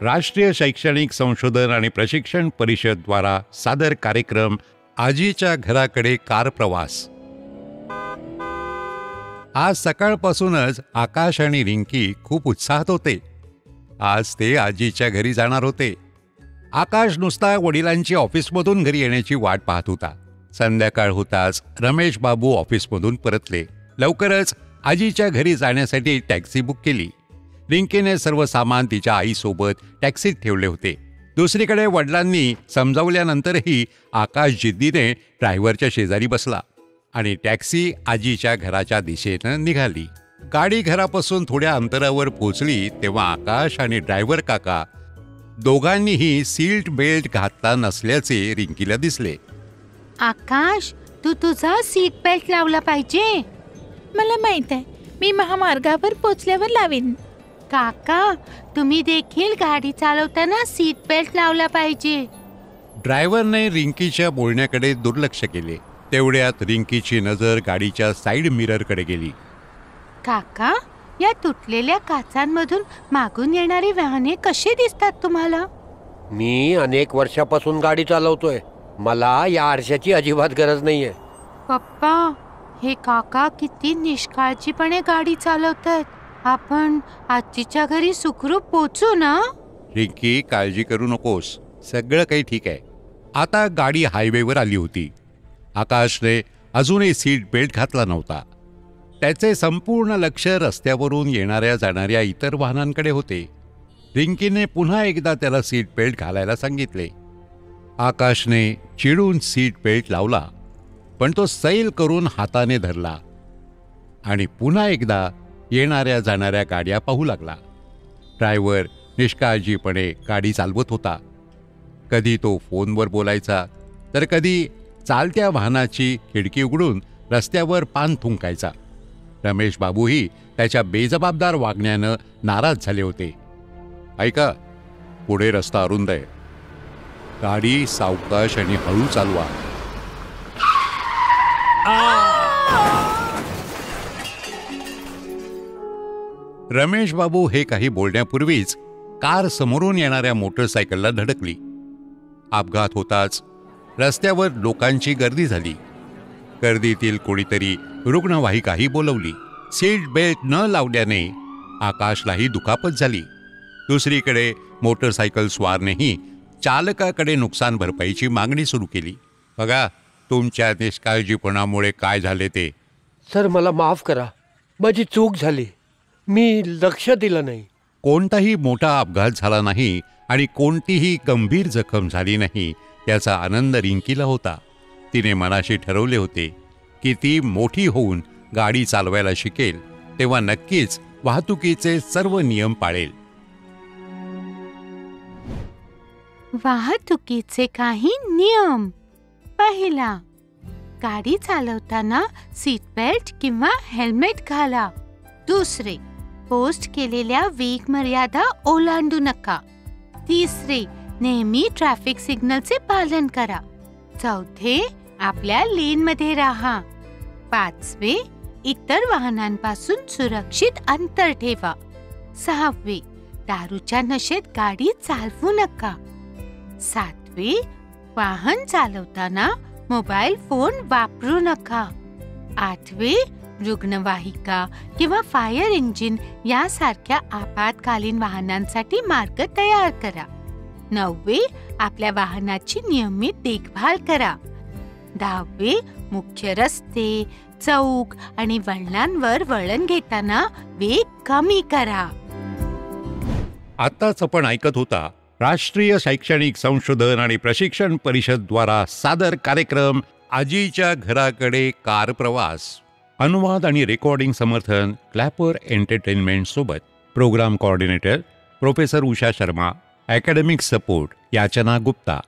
राष्ट्रीय शैक्षणिक संशोधन आणि प्रशिक्षण परिषद द्वारा सादर कार्यक्रम आजीच्या घराकडे कार प्रवास। आज सकाळपासूनच आकाश आणि रिंकी खूप उत्साहात होते। आज ते आजीच्या घरी जाणार होते। आकाश नुसता वडिलांची ऑफिसमधून घरी येण्याची वाट पाहत होता। संध्याकाळ होताच रमेश बाबू ऑफिसमधून परतले। लवकरच आजीच्या घरी जाण्यासाठी टॅक्सी बुक केली। रिंकीने सर्व सामान तिच्या आईसोबत टॅक्सीत ठेवले होते। दुसरीकडे वडिलांनी समजावल्यानंतरही आकाश जिद्दीने ड्रायव्हरच्या शेजारी बसला आणि टॅक्सी आजीच्या घराच्या दिशेनं निघाली। गाडी घरापासून थोड्या अंतरावर पोहोचली तेव्हा आकाश आणि ड्रायव्हर काका दोघांनीही सीट बेल्ट घातला नसल्याचे रिंकीला दिसले। आकाश, तू तुझा सीट बेल्ट लावला पाहिजे। मला माहित आहे, मी महामार्गावर पोचल्यावर लावीन। काका, तुम्ही देखील गाडी चालवताना सीट बेल्ट लावला पाहिजे। ड्रायव्हरने रिंकीच्या बोलण्याकडे दुर्लक्ष केले। तेवढ्यात रिंकीची नजर गाडीच्या साईड मिररकडे गेली। काका, या तुटलेल्या काचांमधून मागून येणारी वाहने कशी दिसतात तुम्हाला? मी अनेक वर्षापासून गाडी चालवतोय, मला या आरशाची अजिबात गरज नाहीये। पप्पा, हे काका किती निष्काळजीपणे गाडी चालवतात। आपण आजीच्या घरी सुखरूप पोहोचू ना? रिंकी, काळजी करू नकोस, सगळं काही ठीक आहे। आता गाडी हायवेवर आली होती। आकाशने अजूनही सीट बेल्ट घातला नव्हता। त्याचे संपूर्ण लक्ष रस्त्यावरून येणाऱ्या जाणाऱ्या इतर वाहनांकडे होते। रिंकीने पुन्हा एकदा त्याला सीट बेल्ट घालायला सांगितले। आकाशने चिडून सीट बेल्ट लावला, पण तो सैल करून हाताने धरला आणि पुन्हा एकदा येणाऱ्या जाणाऱ्या गाड्या पाहू लागला। ड्रायव्हर निष्काळजीपणे गाडी चालवत होता। कधी तो फोनवर बोलायचा, तर कधी चालत्या वाहनाची खिडकी उघडून रस्त्यावर पान थुंकायचा। रमेश बाबूही त्याच्या बेजबाबदार वागण्यानं नाराज झाले होते। ऐका, पुढे रस्ता अरुंद आहे, गाडी सावकाश आणि हळू चालवा। रमेश बाबू हे काही बोलण्यापूर्वीच कार समोरून येणाऱ्या मोटरसायकलला धडकली। अपघात होताच रस्त्यावर लोकांची गर्दी झाली। गर्दीतील कोणीतरी रुग्णवाहिकाही बोलवली। सीट बेल्ट न लावल्याने आकाशलाही दुखापत झाली। दुसरीकडे मोटरसायकल स्वारनेही चालकाकडे नुकसान भरपाईची मागणी सुरू केली। बघा, तुमच्या निष्काळजीपणामुळे काय झाले ते। सर, मला माफ करा, माझी चूक झाली, मी लक्ष दिलं नाही। कोणताही मोठा अपघात झाला नाही आणि कोणतीही गंभीर जखम झाली नाही याचा आनंद रिंकीला होता। तिने मनाशी ठरवले होते की ती मोठी होऊन गाडी चालवायला शिकेल तेव्हा नक्कीच वाहतुकीचे सर्व नियम पाळेल। वाहतुकीचे काही नियम। पहिला, गाडी चालवताना सीट बेल्ट किंवा हेल्मेट घाला। दुसरे, पोस्ट केलेल्या वेग मर्यादा ओलांडू नका। तिसरे, नेहमी ट्रॅफिक सिग्नलचे पालन करा। चौथे, आपल्या लेनमध्ये राहा। पाचवे, इतर वाहनांपासून सुरक्षित अंतर ठेवा। सहावे, दारूच्या नशेत गाडी चालवू नका। सातवे, वाहन चालवताना मोबाईल फोन वापरू नका। आठवे, रुग्णवाहिका किंवा फायर इंजिन यासारख्या आपत्कालीन वाहनांसाठी मार्ग तयार करा। नववे, आपल्या वाहनाची नियमित देखभाल करा। दहावे, मुख्य रस्ते, चौक आणि वळणांवर वळण घेताना वेग कमी करा। आताच आपण ऐकत होता राष्ट्रीय शैक्षणिक संशोधन आणि प्रशिक्षण परिषद द्वारा सादर कार्यक्रम आजीच्या घराकडे कार प्रवास। अनुवाद आणि रेकॉर्डिंग समर्थन क्लॅपर एंटरटेनमेंट सोबत। Program coordinator professor Usha Sharma. Academic support Yachna Gupta.